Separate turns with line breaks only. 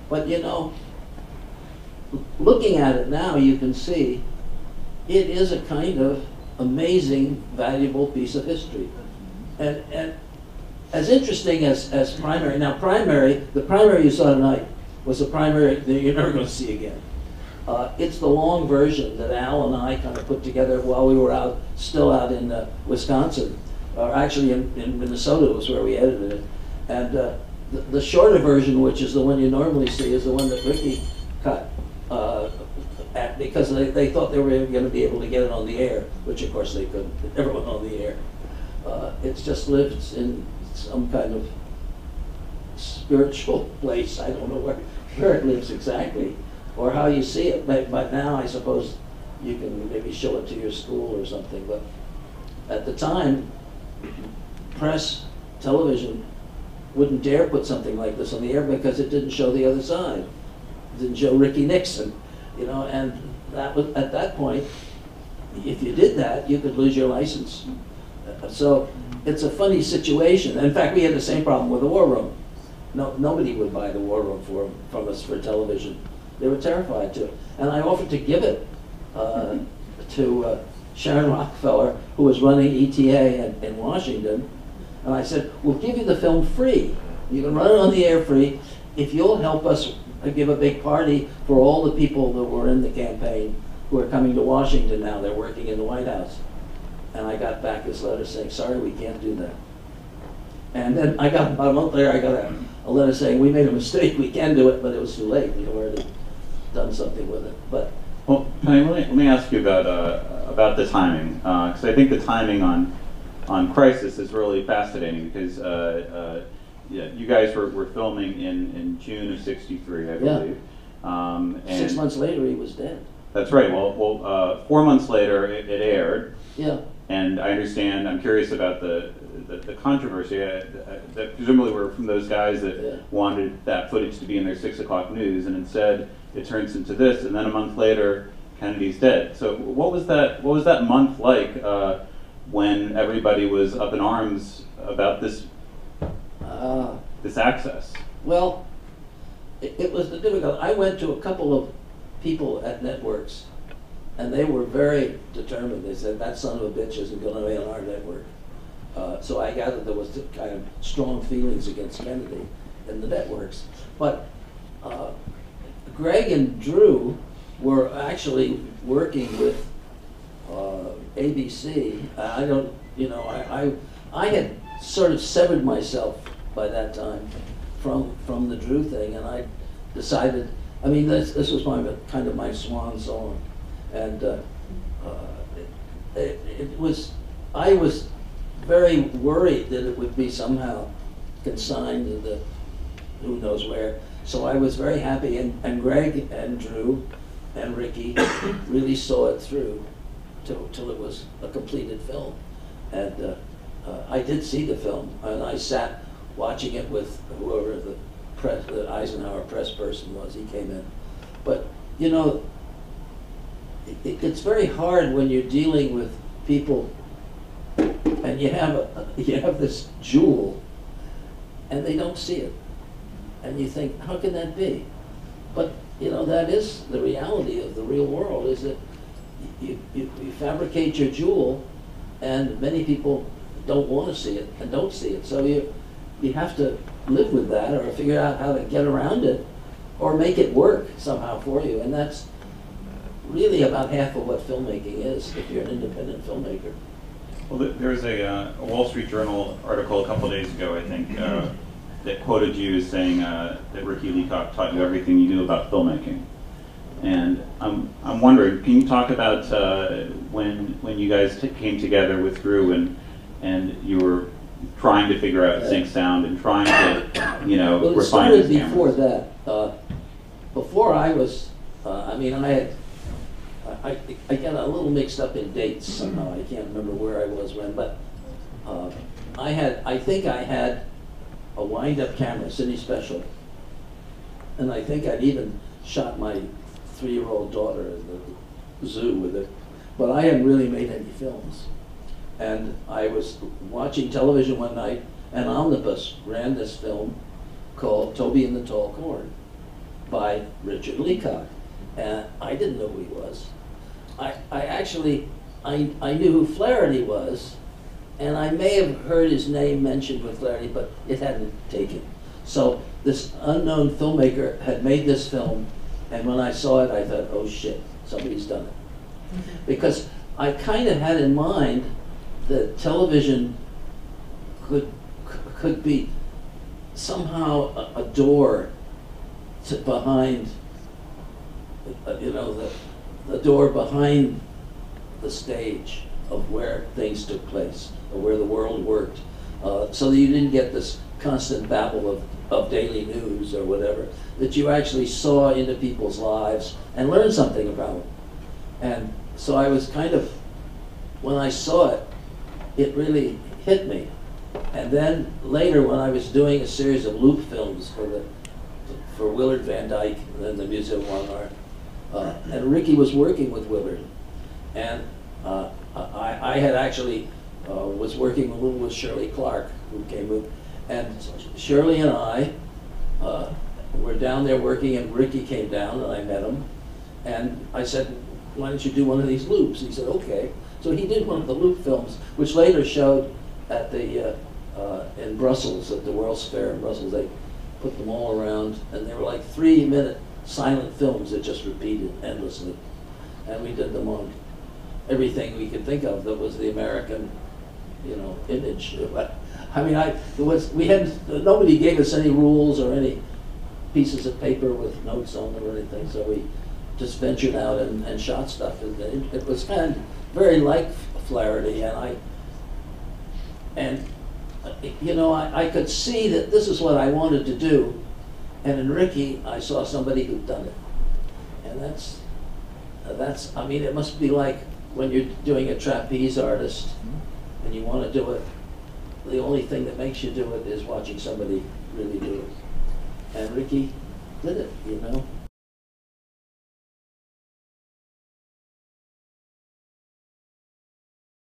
But you know, looking at it now, you can see it is a kind of amazing, valuable piece of history. And as interesting as primary, now the primary you saw tonight was a primary that you're never going to see again. It's the long version that Al and I kind of put together while we were still out in Wisconsin, or actually in Minnesota was where we edited it. And the shorter version, which is the one you normally see, is the one that Ricky cut because they thought they were going to be able to get it on the air, which of course they couldn't. It never went on the air. It's just lives in some kind of spiritual place. I don't know where it lives exactly, or how you see it. But now I suppose you can maybe show it to your school or something. But at the time, press, television wouldn't dare put something like this on the air because it didn't show the other side. It didn't show Ricky Nixon, you know, and that was, at that point, if you did that, you could lose your license. So it's a funny situation. In fact, we had the same problem with the War Room. Nobody would buy the War Room from us for television. They were terrified to. And I offered to give it to Sharon Rockefeller, who was running ETA in Washington. And I said, we'll give you the film free. You can run it on the air free if you'll help us give a big party for all the people that were in the campaign who are coming to Washington now. They're working in the White House. And I got back this letter saying, sorry, we can't do that. And then I got, about a month later, I got a letter saying, we made a mistake, we can do it, but it was too late. We already done something with it. But
well, Penny, let me ask you about the timing, because I think the timing on Crisis is really fascinating, because yeah, you guys were filming in June of '63, I believe.
Yeah. And 6 months later, he was dead. That's
right. Well, 4 months later, it aired.
Yeah.
And I understand, I'm curious about the controversy that presumably were from those guys that wanted that footage to be in their 6 o'clock news, and instead it turns into this, and then a month later, Kennedy's dead. So what was that month like when everybody was up in arms about this access?
Well, it was difficult. I went to a couple of people at networks, and they were very determined. They said, that son of a bitch isn't going to be on our network. So I gathered there was kind of strong feelings against Kennedy in the networks. But Greg and Drew were actually working with ABC. I had sort of severed myself by that time from the Drew thing, and I decided, I mean, this was kind of my swan song. And I was very worried that it would be somehow consigned to the who knows where. So I was very happy, and Greg and Drew and Ricky really saw it through till it was a completed film. And I did see the film, and I sat watching it with whoever the Eisenhower press person was. He came in. But, you know, it's very hard when you're dealing with people and you have this jewel and they don't see it. And you think, how can that be? But, you know, that is the reality of the real world, is that you fabricate your jewel and many people don't want to see it and don't see it. So you have to live with that or figure out how to get around it or make it work somehow for you. And that's really about half of what filmmaking is if you're an independent filmmaker.
Well, there was a Wall Street Journal article a couple days ago, I think, that quoted you as saying that Ricky Leacock taught you everything you knew about filmmaking. And I'm wondering, can you talk about when you guys came together with Drew and you were trying to figure out sync sound and trying to, you know,
well,
refine
it started
these
before
cameras.
that. Before I was, I mean, I got a little mixed up in dates somehow. I can't remember where I was when, but I think I had a wind-up camera, Cine Special, and I think I'd even shot my 3-year-old daughter in the zoo with it, but I hadn't really made any films. And I was watching television one night, and Omnibus ran this film called Toby and the Tall Corn. by Richard Leacock. And I didn't know who he was. I actually knew who Flaherty was, and I may have heard his name mentioned with Flaherty, but it hadn't taken. So this unknown filmmaker had made this film, and when I saw it, I thought, oh shit, somebody's done it. Because I kind of had in mind that television could be somehow a door to behind, you know, the door behind the stage of where things took place, or where the world worked, so that you didn't get this constant babble of daily news or whatever, that you actually saw into people's lives and learned something about them. And so I was kind of, when I saw it, it really hit me. And then later, when I was doing a series of loop films for Willard Van Dyke and then the Museum of Modern Art, and Ricky was working with Willard, and I had actually was working a little with Shirley Clark, who came with, and Shirley and I were down there working, and Ricky came down, and I met him, and I said, why don't you do one of these loops? He said, okay. So he did one of the loop films, which later showed at the in Brussels, at the World's Fair in Brussels. They put them all around, and they were like 3-minute silent films that just repeated endlessly. And we did them on everything we could think of that was the American, you know, image. I mean, nobody gave us any rules or any pieces of paper with notes on them or anything, so we just ventured out and shot stuff. It was kind of very like Flaherty, and you know, I could see that this is what I wanted to do, and in Ricky, I saw somebody who'd done it. And that's, I mean, it must be like when you're doing a trapeze artist and you want to do it, the only thing that makes you do it is watching somebody really do it. And Ricky did it, you know.